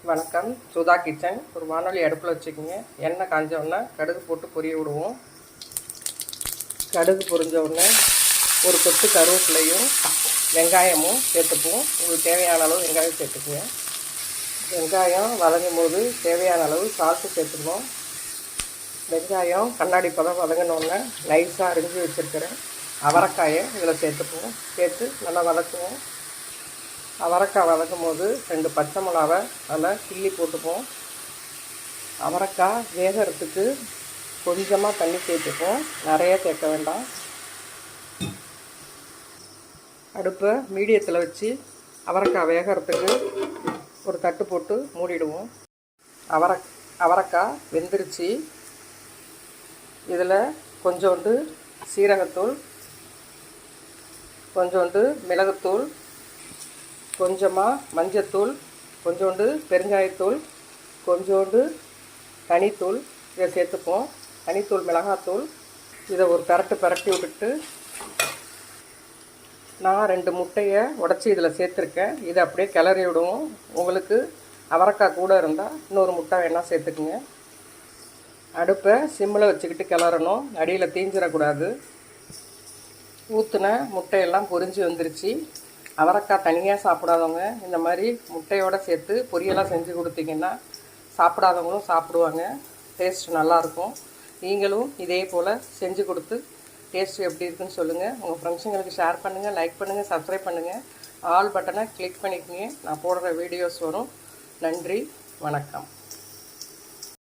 வணக்கம். சுதா கிச்சன். ஒரு வானொலி அடுப்பில் வச்சுக்கோங்க. எண்ணெய் காஞ்ச கடுகு போட்டு பொரிய விடுவோம். கடுகு பொரிஞ்ச உடனே ஒரு கொத்து கருவேப்பிலையும் வெங்காயமும் சேர்த்துப்போம். உங்களுக்கு தேவையான அளவு வெங்காயம் சேர்த்துக்குங்க. வெங்காயம் வதங்கும் போது தேவையான அளவு சால்ட்டு சேர்த்துக்கணும். வெங்காயம் கண்ணாடி பதம் வதங்கினோடனே நைஸாக அரிஞ்சு வச்சுருக்கிறேன் அவரைக்காயை இதில் சேர்த்துப்போம். சேர்த்து நல்லா வதக்குவோம். அவரைக்காய் வதக்கும் போது 2 பச்சை மிளகாவை அதில் கிள்ளி போட்டுப்போம். அவரைக்காய் வேகிறதுக்கு கொஞ்சமாக தண்ணி சேர்த்துப்போம், நிறைய சேர்க்க வேண்டாம். அடுப்பை மீடியத்தில் வச்சு அவரைக்காய் வேகிறதுக்கு ஒரு தட்டு போட்டு மூடிடுவோம். அவரைக்காய் வெந்துருச்சு. இதில் கொஞ்சோண்டு சீரகத்தூள், கொஞ்சோண்டு மிளகுத்தூள், கொஞ்சமாக மஞ்சத்தூள், கொஞ்சோண்டு பெருங்காயத்தூள், கொஞ்சோண்டு தனித்தூள் இதை சேர்த்துப்போம். தனித்தூள் மிளகாத்தூள். இதை ஒரு பரட்டி விட்டுட்டு நான் 2 முட்டையை உடச்சி இதில் சேர்த்துருக்கேன். இதை அப்படியே கிளறி விடுவோம். உங்களுக்கு அவரைக்காய் கூட இருந்தால் இன்னொரு முட்டை வேணால் சேர்த்துக்குங்க. அடுப்பை சிம்மில் வச்சுக்கிட்டு கிளறணும், அடியில் தீஞ்சிடக்கூடாது. ஊற்றின முட்டையெல்லாம் பொரிஞ்சு வந்துருச்சு. அவரைக்காய் தனியாக சாப்பிடாதவங்க இந்த மாதிரி முட்டையோடு சேர்த்து பொரியலாக செஞ்சு கொடுத்தீங்கன்னா சாப்பிடாதவங்களும் சாப்பிடுவாங்க. டேஸ்ட் நல்லாயிருக்கும். நீங்களும் இதே போல் செஞ்சு கொடுத்து டேஸ்ட் எப்படி இருக்குன்னு சொல்லுங்கள். உங்கள் ஃப்ரெண்ட்ஸுங்களுக்கு ஷேர் பண்ணுங்கள், லைக் பண்ணுங்கள், சப்ஸ்கிரைப் பண்ணுங்கள். ஆல் பட்டனை கிளிக் பண்ணிக்கோங்க. நான் போடுற வீடியோஸ் வரும். நன்றி, வணக்கம்.